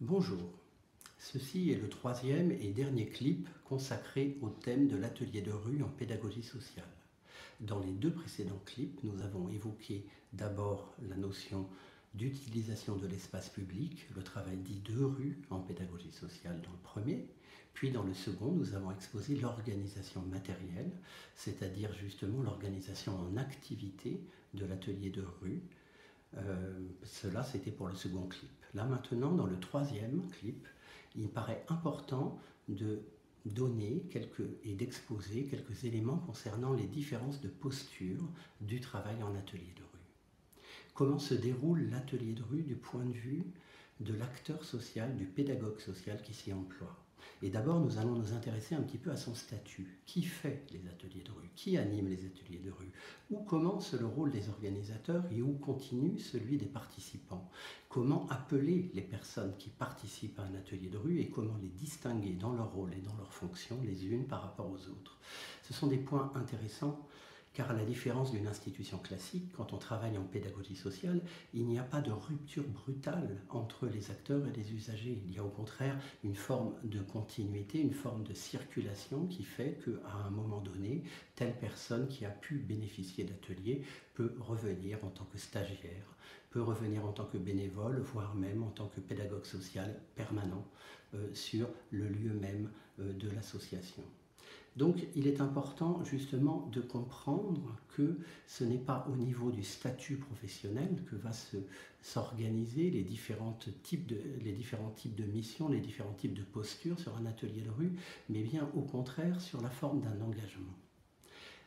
Bonjour, ceci est le troisième et dernier clip consacré au thème de l'atelier de rue en pédagogie sociale. Dans les deux précédents clips, nous avons évoqué d'abord la notion d'utilisation de l'espace public, le travail dit de rue en pédagogie sociale dans le premier, puis dans le second, nous avons exposé l'organisation matérielle, c'est-à-dire justement l'organisation en activité de l'atelier de rue. Cela, c'était pour le second clip. Là maintenant, dans le troisième clip, il me paraît important de donner et d'exposer quelques éléments concernant les différences de posture du travail en atelier de rue. Comment se déroule l'atelier de rue du point de vue de l'acteur social, du pédagogue social qui s'y emploie? Et d'abord, nous allons nous intéresser un petit peu à son statut. Qui fait les ateliers de rue? Qui anime les ateliers de rue? Où commence le rôle des organisateurs et où continue celui des participants? Comment appeler les personnes qui participent à un atelier de rue et comment les distinguer dans leur rôle et dans leurs fonctions les unes par rapport aux autres? Ce sont des points intéressants. Car à la différence d'une institution classique, quand on travaille en pédagogie sociale, il n'y a pas de rupture brutale entre les acteurs et les usagers. Il y a au contraire une forme de continuité, une forme de circulation qui fait qu'à un moment donné, telle personne qui a pu bénéficier d'ateliers peut revenir en tant que stagiaire, peut revenir en tant que bénévole, voire même en tant que pédagogue social permanent sur le lieu même de l'association. Donc il est important justement de comprendre que ce n'est pas au niveau du statut professionnel que va s'organiser les différents types de missions, les différents types de postures sur un atelier de rue, mais bien au contraire sur la forme d'un engagement.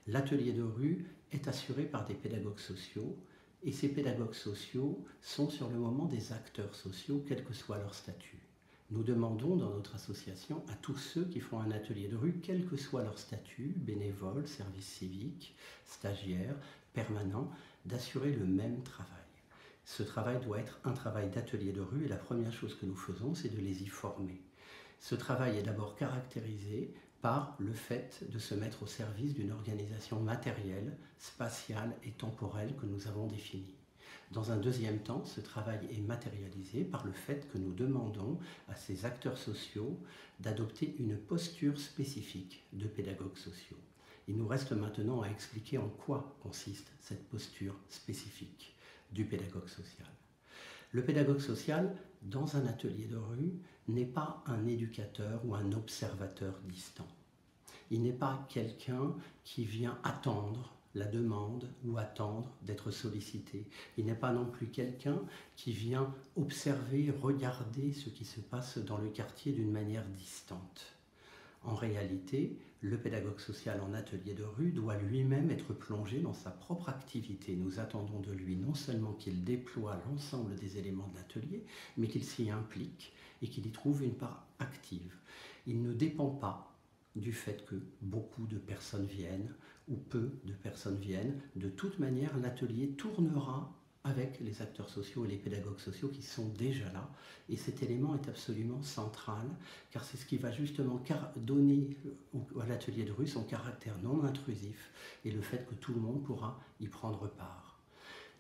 L'atelier de rue est assuré par des pédagogues sociaux et ces pédagogues sociaux sont sur le moment des acteurs sociaux, quel que soit leur statut. Nous demandons dans notre association à tous ceux qui font un atelier de rue, quel que soit leur statut, bénévole, service civique, stagiaire, permanent, d'assurer le même travail. Ce travail doit être un travail d'atelier de rue et la première chose que nous faisons, c'est de les y former. Ce travail est d'abord caractérisé par le fait de se mettre au service d'une organisation matérielle, spatiale et temporelle que nous avons définie. Dans un deuxième temps, ce travail est matérialisé par le fait que nous demandons à ces acteurs sociaux d'adopter une posture spécifique de pédagogues sociaux. Il nous reste maintenant à expliquer en quoi consiste cette posture spécifique du pédagogue social. Le pédagogue social, dans un atelier de rue, n'est pas un éducateur ou un observateur distant. Il n'est pas quelqu'un qui vient attendre la demande ou attendre d'être sollicité. Il n'est pas non plus quelqu'un qui vient observer, regarder ce qui se passe dans le quartier d'une manière distante. En réalité, le pédagogue social en atelier de rue doit lui-même être plongé dans sa propre activité. Nous attendons de lui non seulement qu'il déploie l'ensemble des éléments de l'atelier, mais qu'il s'y implique et qu'il y trouve une part active. Il ne dépend pas du fait que beaucoup de personnes viennent ou peu de personnes viennent. De toute manière, l'atelier tournera avec les acteurs sociaux et les pédagogues sociaux qui sont déjà là. Et cet élément est absolument central, car c'est ce qui va justement donner à l'atelier de rue son caractère non intrusif et le fait que tout le monde pourra y prendre part.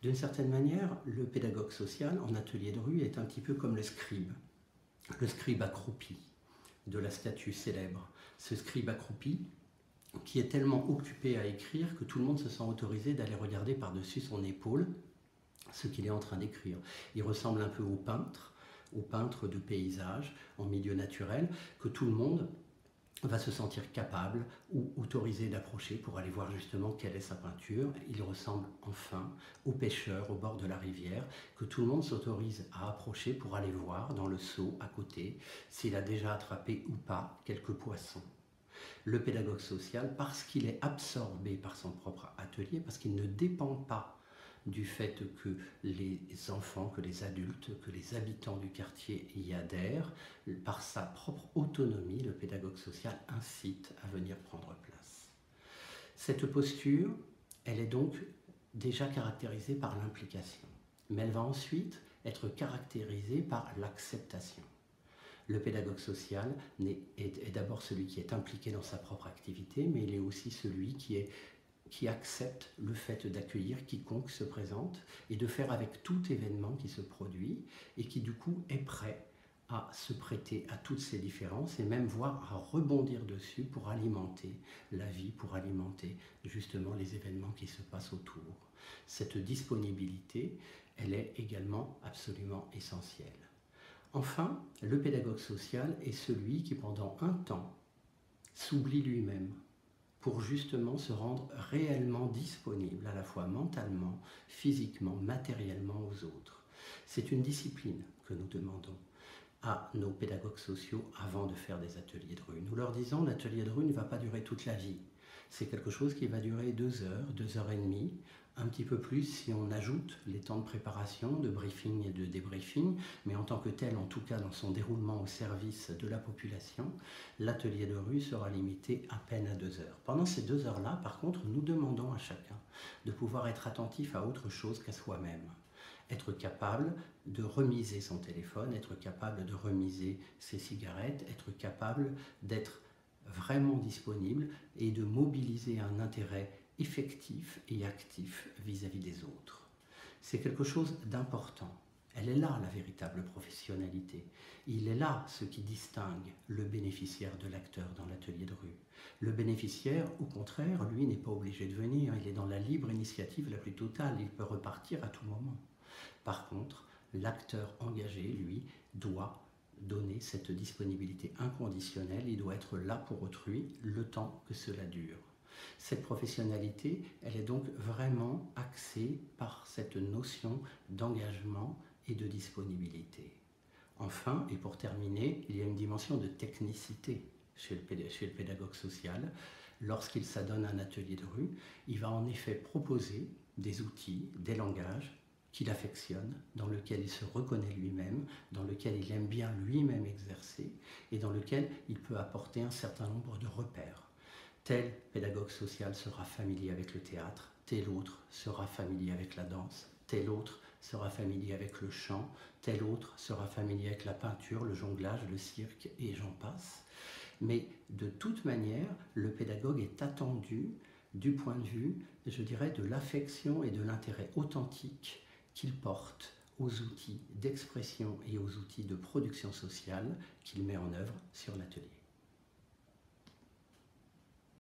D'une certaine manière, le pédagogue social en atelier de rue est un petit peu comme le scribe accroupi de la statue célèbre. Ce scribe accroupi qui est tellement occupé à écrire que tout le monde se sent autorisé d'aller regarder par-dessus son épaule ce qu'il est en train d'écrire. Il ressemble un peu au peintre de paysage en milieu naturel, que tout le monde va se sentir capable ou autorisé d'approcher pour aller voir justement quelle est sa peinture. Il ressemble enfin au pêcheur au bord de la rivière, que tout le monde s'autorise à approcher pour aller voir dans le seau à côté s'il a déjà attrapé ou pas quelques poissons. Le pédagogue social, parce qu'il est absorbé par son propre atelier, parce qu'il ne dépend pas du fait que les enfants, que les adultes, que les habitants du quartier y adhèrent, par sa propre autonomie, le pédagogue social incite à venir prendre place. Cette posture, elle est donc déjà caractérisée par l'implication, mais elle va ensuite être caractérisée par l'acceptation. Le pédagogue social est d'abord celui qui est impliqué dans sa propre activité, mais il est aussi celui qui accepte le fait d'accueillir quiconque se présente et de faire avec tout événement qui se produit et qui du coup est prêt à se prêter à toutes ces différences et même voire à rebondir dessus pour alimenter la vie, pour alimenter justement les événements qui se passent autour. Cette disponibilité, elle est également absolument essentielle. Enfin, le pédagogue social est celui qui pendant un temps s'oublie lui-même pour justement se rendre réellement disponible à la fois mentalement, physiquement, matériellement aux autres. C'est une discipline que nous demandons à nos pédagogues sociaux avant de faire des ateliers de rue. Nous leur disons l'atelier de rue ne va pas durer toute la vie. C'est quelque chose qui va durer 2 heures, 2 heures et demie, un petit peu plus si on ajoute les temps de préparation, de briefing et de débriefing, mais en tant que tel, en tout cas dans son déroulement au service de la population, l'atelier de rue sera limité à peine à 2 heures. Pendant ces 2 heures-là, par contre, nous demandons à chacun de pouvoir être attentif à autre chose qu'à soi-même. Être capable de remiser son téléphone, être capable de remiser ses cigarettes, être capable d'être vraiment disponible et de mobiliser un intérêt effectif et actif vis-à-vis des autres. C'est quelque chose d'important. Elle est là, la véritable professionnalité. Il est là ce qui distingue le bénéficiaire de l'acteur dans l'atelier de rue. Le bénéficiaire, au contraire, lui n'est pas obligé de venir. Il est dans la libre initiative la plus totale. Il peut repartir à tout moment. Par contre, l'acteur engagé, lui, doit donner cette disponibilité inconditionnelle. Il doit être là pour autrui le temps que cela dure. Cette professionnalité, elle est donc vraiment axée par cette notion d'engagement et de disponibilité. Enfin, et pour terminer, il y a une dimension de technicité chez le pédagogue social. Lorsqu'il s'adonne à un atelier de rue, il va en effet proposer des outils, des langages qu'il affectionne, dans lequel il se reconnaît lui-même, dans lequel il aime bien lui-même exercer et dans lequel il peut apporter un certain nombre de repères. Tel pédagogue social sera familier avec le théâtre, tel autre sera familier avec la danse, tel autre sera familier avec le chant, tel autre sera familier avec la peinture, le jonglage, le cirque et j'en passe. Mais de toute manière, le pédagogue est attendu du point de vue, je dirais, de l'affection et de l'intérêt authentique qu'il porte aux outils d'expression et aux outils de production sociale qu'il met en œuvre sur l'atelier.